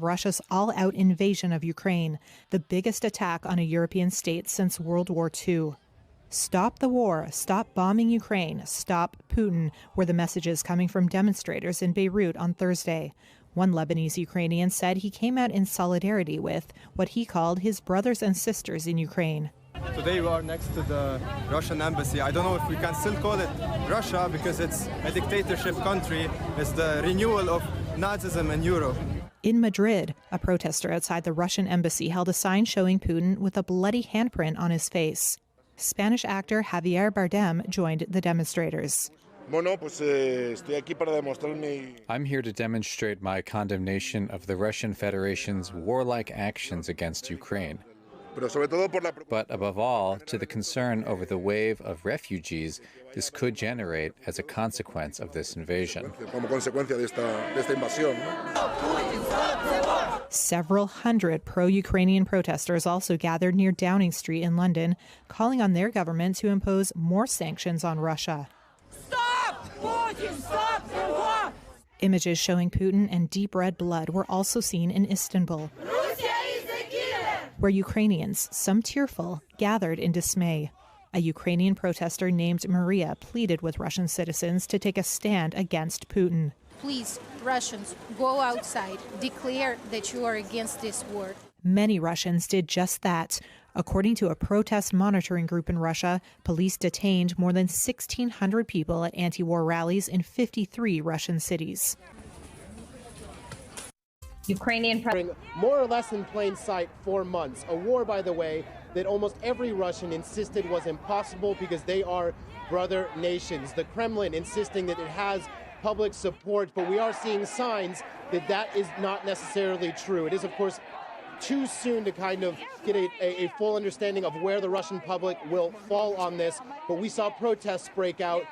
Russia's all-out invasion of Ukraine, the biggest attack on a European state since World War II. Stop the war, stop bombing Ukraine, stop Putin, were the messages coming from demonstrators in Beirut on Thursday. One Lebanese Ukrainian said he came out in solidarity with what he called his brothers and sisters in Ukraine. Today we are next to the Russian embassy. I don't know if we can still call it Russia because it's a dictatorship country. It's the renewal of Nazism in Europe. In Madrid, a protester outside the Russian embassy held a sign showing Putin with a bloody handprint on his face. Spanish actor Javier Bardem joined the demonstrators. I'm here to demonstrate my condemnation of the Russian Federation's warlike actions against Ukraine. But above all, to the concern over the wave of refugees this could generate as a consequence of this invasion. Several hundred pro-Ukrainian protesters also gathered near Downing Street in London, calling on their government to impose more sanctions on Russia. Stop! Putin! Stop the war! Images showing Putin and deep red blood were also seen in Istanbul, where Ukrainians, some tearful, gathered in dismay. A Ukrainian protester named Maria pleaded with Russian citizens to take a stand against Putin. Please, Russians, go outside. Declare that you are against this war. Many Russians did just that. According to a protest monitoring group in Russia, police detained more than 1,600 people at anti-war rallies in 53 Russian cities. Ukrainian more or less in plain sight for months. A war, by the way, that almost every Russian insisted was impossible because they are brother nations. The Kremlin insisting that it has public support, but we are seeing signs that that is not necessarily true. It is, of course, too soon to kind of get a full understanding of where the Russian public will fall on this, but we saw protests break out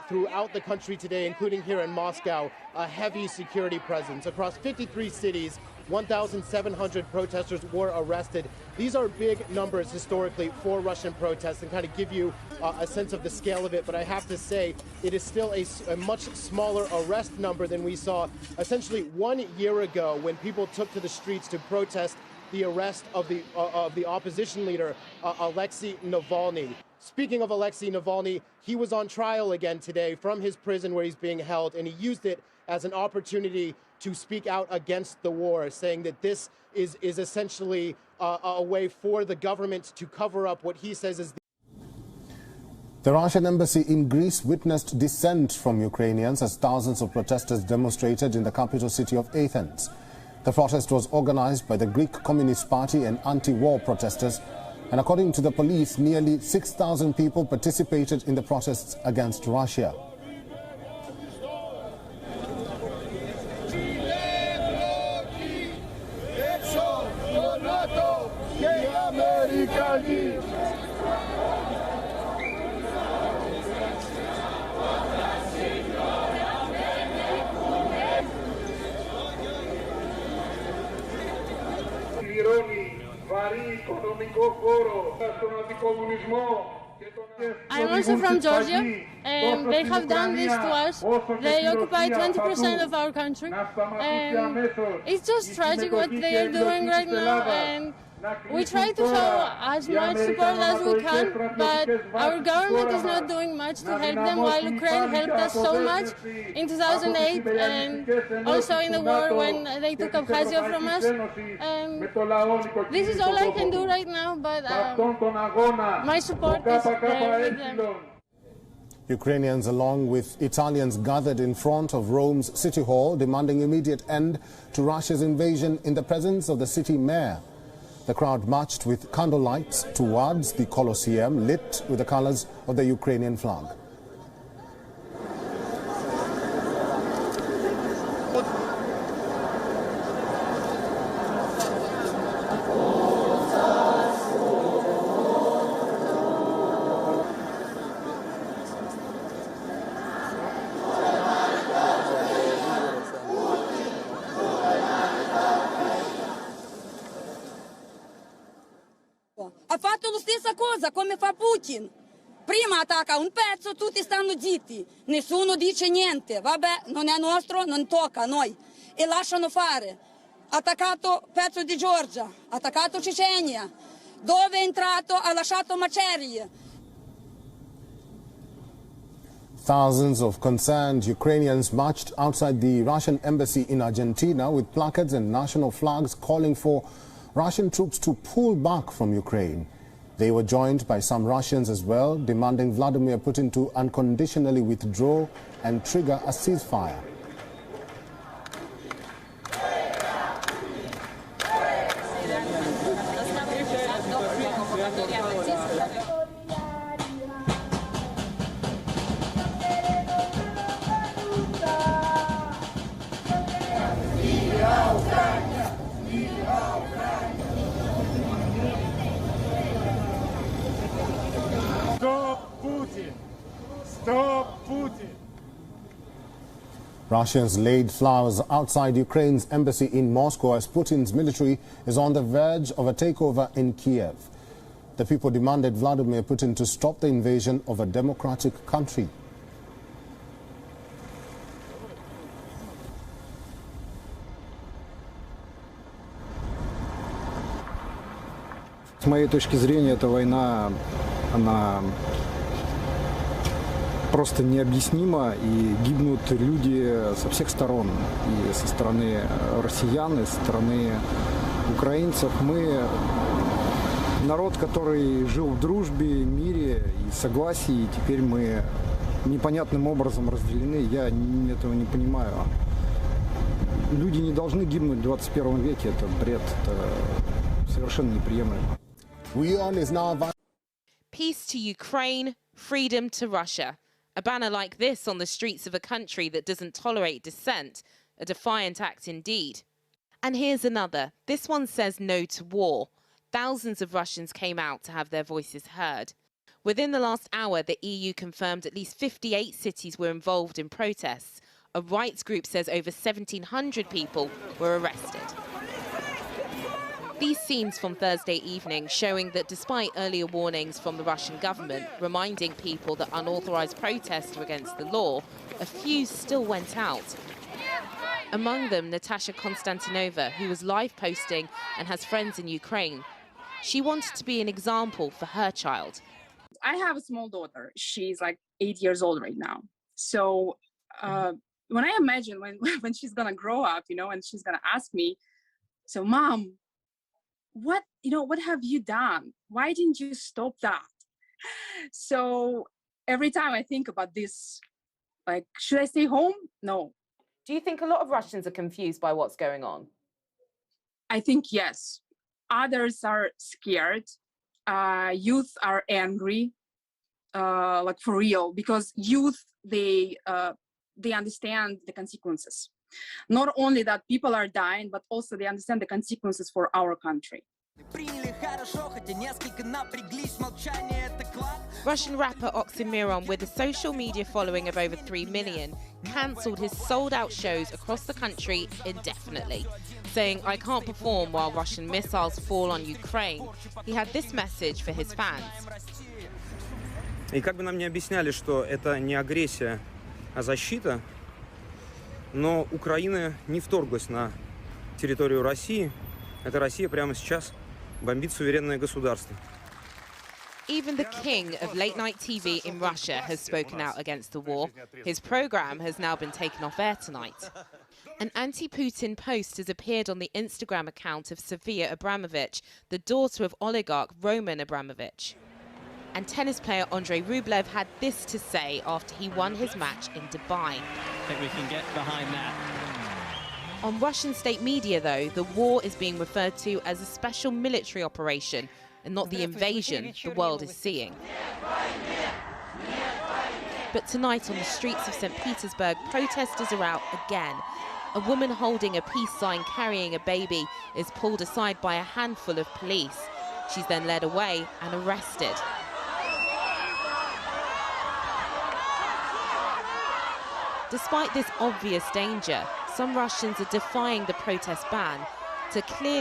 throughout the country today, including here in Moscow, a heavy security presence. Across 53 cities, 1,700 protesters were arrested. These are big numbers historically for Russian protests and kind of give you a sense of the scale of it, but I have to say it is still a much smaller arrest number than we saw essentially 1 year ago when people took to the streets to protest the arrest of the opposition leader, Alexei Navalny. Speaking of Alexei Navalny, he was on trial again today from his prison where he's being held, and he used it as an opportunity to speak out against the war, saying that this is essentially a way for the government to cover up what he says is The Russian embassy in Greece witnessed dissent from Ukrainians as thousands of protesters demonstrated in the capital city of Athens. The protest was organized by the Greek Communist Party and anti-war protesters, and according to the police, nearly 6,000 people participated in the protests against Russia. I'm also from Georgia, and they have done this to us. They occupy 20% of our country, and it's just tragic what they are doing right now, and we try to show as much support as we can, but our government is not doing much to help them, while Ukraine helped us so much in 2008 and also in the war when they took Abkhazia from us. This is all I can do right now, but my support is there with them. Ukrainians, along with Italians, gathered in front of Rome's City Hall, demanding immediate end to Russia's invasion in the presence of the city mayor. The crowd marched with candlelights towards the Colosseum, lit with the colors of the Ukrainian flag. Ha fatto la stessa cosa come fa Putin. Prima attacca un pezzo, tutti stanno zitti, nessuno dice niente. Vabbè, non è nostro, non tocca a noi. E lasciano fare. attaccato pezzo di Georgia, attaccato Cecenia, dove è entrato ha lasciato macerie. Thousands of concerned Ukrainians marched outside the Russian embassy in Argentina with placards and national flags calling for Russian troops to pull back from Ukraine. They were joined by some Russians as well, demanding Vladimir Putin to unconditionally withdraw and trigger a ceasefire. Stop Putin! Stop Putin! Russians laid flowers outside Ukraine's embassy in Moscow as Putin's military is on the verge of a takeover in Kiev. The people demanded Vladimir Putin to stop the invasion of a democratic country. С моей точки зрения, эта война, она просто необъяснима, и гибнут люди со всех сторон, и со стороны россиян, и со стороны украинцев. Мы народ, который жил в дружбе, мире и согласии, и теперь мы непонятным образом разделены. Я этого не понимаю. Люди не должны гибнуть в 21 веке, это бред, это совершенно неприемлемо. Peace to Ukraine, freedom to Russia. A banner like this on the streets of a country that doesn't tolerate dissent, a defiant act indeed. And here's another. This one says no to war. Thousands of Russians came out to have their voices heard. Within the last hour, the EU confirmed at least 58 cities were involved in protests. A rights group says over 1,700 people were arrested. These scenes from Thursday evening showing that despite earlier warnings from the Russian government reminding people that unauthorized protests were against the law, a few still went out. Among them, Natasha Konstantinova, who was live posting and has friends in Ukraine. She wanted to be an example for her child. I have a small daughter. She's like 8 years old right now. So when I imagine when she's gonna grow up, and she's gonna ask me, so Mom, what have you done? Why didn't you stop that? So every time I think about this, like, should I stay home? No. Do you think a lot of Russians are confused by what's going on? I think yes. Others are scared. Youth are angry, like for real, because youth, they understand the consequences. Not only that people are dying, but also they understand the consequences for our country. Russian rapper Oxymiron, with a social media following of over 3 million, cancelled his sold-out shows across the country indefinitely, saying, "I can't perform while Russian missiles fall on Ukraine." He had this message for his fans. И как бы нам не объясняли, что это не агрессия, а защита, но Украина не вторглась на территорию России. Это Россия прямо сейчас бомбит суверенное государство. Even the king of late-night TV in Russia has spoken out against the war. His program has now been taken off air tonight. An anti-Putin post has appeared on the Instagram account of Sofia Abramovich, the daughter of oligarch Roman Abramovich. And tennis player Andrei Rublev had this to say after he won his match in Dubai. I think we can get behind that. On Russian state media, though, the war is being referred to as a special military operation and not the invasion the world is seeing. But tonight on the streets of St. Petersburg, protesters are out again. A woman holding a peace sign carrying a baby is pulled aside by a handful of police. She's then led away and arrested. Despite this obvious danger, some Russians are defying the protest ban to clearly